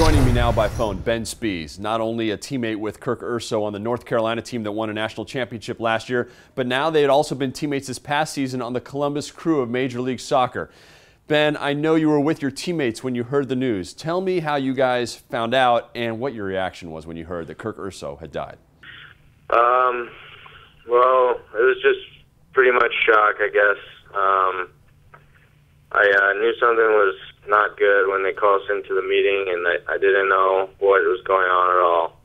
Joining me now by phone, Ben Speas, not only a teammate with Kirk Urso on the North Carolina team that won a national championship last year, but now they had also been teammates this past season on the Columbus Crew of Major League Soccer. Ben, I know you were with your teammates when you heard the news. Tell me how you guys found out and what your reaction was when you heard that Kirk Urso had died. Well, it was just pretty much shock, I guess. I knew something was not good when they called us into the meeting, and I didn't know what was going on at all.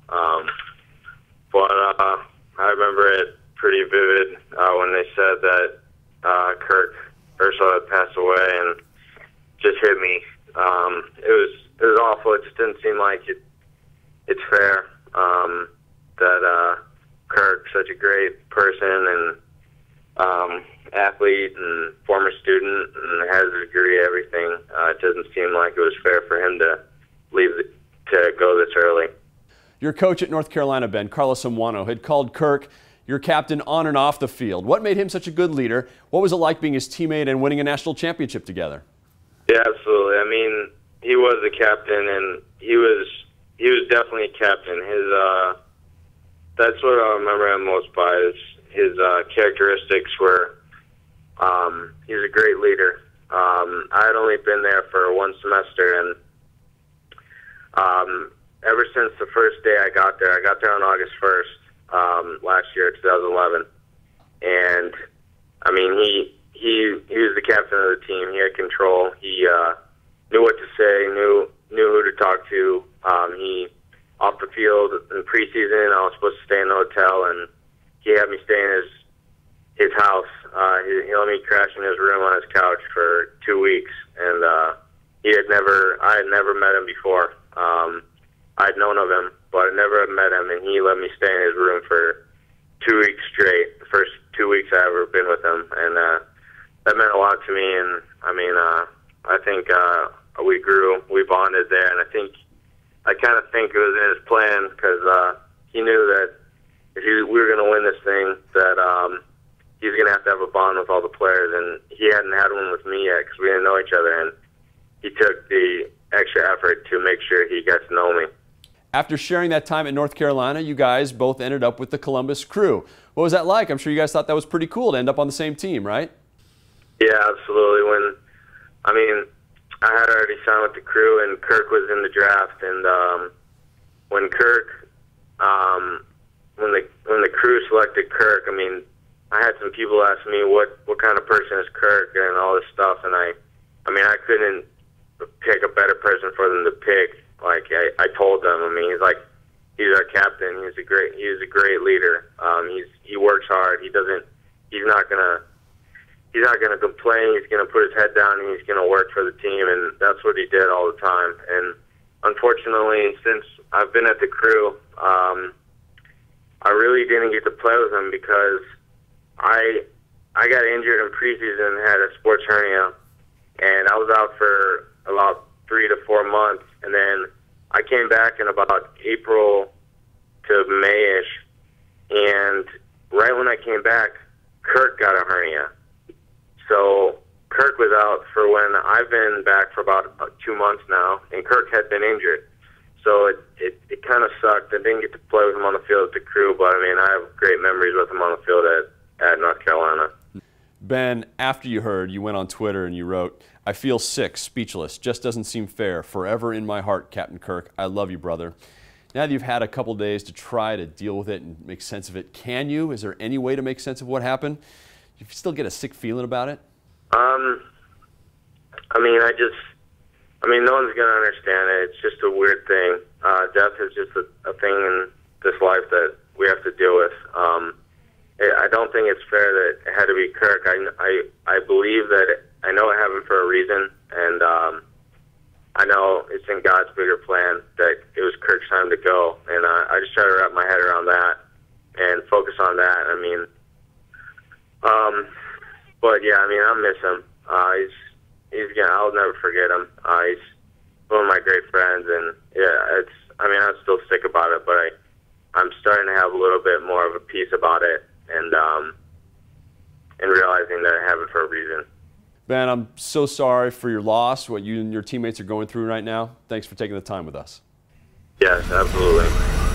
But I remember it pretty vivid when they said that Kirk Urso had passed away, and just hit me. It was awful. It just didn't seem like it's fair that Kirk, such a great person and athlete and former student and has a degree, everything. It doesn't seem like it was fair for him to to go this early. Your coach at North Carolina, Ben, Carlos Samuano, had called Kirk your captain on and off the field. What made him such a good leader? What was it like being his teammate and winning a national championship together? Yeah, absolutely. I mean, he was the captain, and he was definitely a captain. That's what I remember him most by is his characteristics were. He's a great leader. I had only been there for one semester, and ever since the first day I got there on August 1st last year, 2011, and I mean he was the captain of the team. He had control. He knew what to say, knew who to talk to. He off the field in preseason, I was supposed to stay in the hotel, and he had me stay in his house. He let me crash in his room on his couch for 2 weeks, and I had never met him before. I'd known of him, but I never had met him, and he let me stay in his room for 2 weeks straight. The first 2 weeks I ever been with him, and that meant a lot to me. And I mean, I think we bonded there, and I kind of think it was in his plan because he knew that if we were going to win this thing, that he was going to have a bond with all the players, and he hadn't had one with me yet because we didn't know each other, and he took the extra effort to make sure he got to know me. After sharing that time at North Carolina, you guys both ended up with the Columbus Crew. What was that like? I'm sure you guys thought that was pretty cool to end up on the same team, right? Yeah, absolutely. I had already signed with the Crew, and Kirk was in the draft, and when the Crew selected Kirk, I mean, I had some people ask me what kind of person is Kirk and all this stuff, and I couldn't pick a better person for them to pick. Like I told them, I mean, he's our captain. He's a great leader. He works hard. He's not gonna complain. He's gonna put his head down and he's gonna work for the team, and that's what he did all the time. And unfortunately, since I've been at the Crew, I really didn't get to play with him because I got injured in preseason and had a sports hernia, and I was out for about 3 to 4 months, and then I came back in about April to May-ish, and right when I came back, Kirk got a hernia. So Kirk was out for when I've been back for about 2 months now, and Kirk had been injured. So it kind of sucked. I didn't get to play with him on the field at the Crew, but I mean, I have great memories with him on the field at North Carolina. Ben, after you heard, you went on Twitter and you wrote, "I feel sick, speechless, just doesn't seem fair. Forever in my heart, Captain Kirk. I love you, brother." Now that you've had a couple days to try to deal with it and make sense of it, can you? Is there any way to make sense of what happened? Do you still get a sick feeling about it? No one's going to understand it. It's just a weird thing. Death is just a thing in this life that we have to deal with. I don't think it's fair that it had to be Kirk. I believe that I know it happened for a reason, and I know it's in God's bigger plan that it was Kirk's time to go, and I just try to wrap my head around that and focus on that. But yeah, I'll miss him. I'll never forget him. He's one of my great friends, and yeah, I'm still sick about it, but I'm starting to have a little bit more of a peace about it, and realizing that I have it for a reason. Ben, I'm so sorry for your loss, what you and your teammates are going through right now. Thanks for taking the time with us. Yes, absolutely.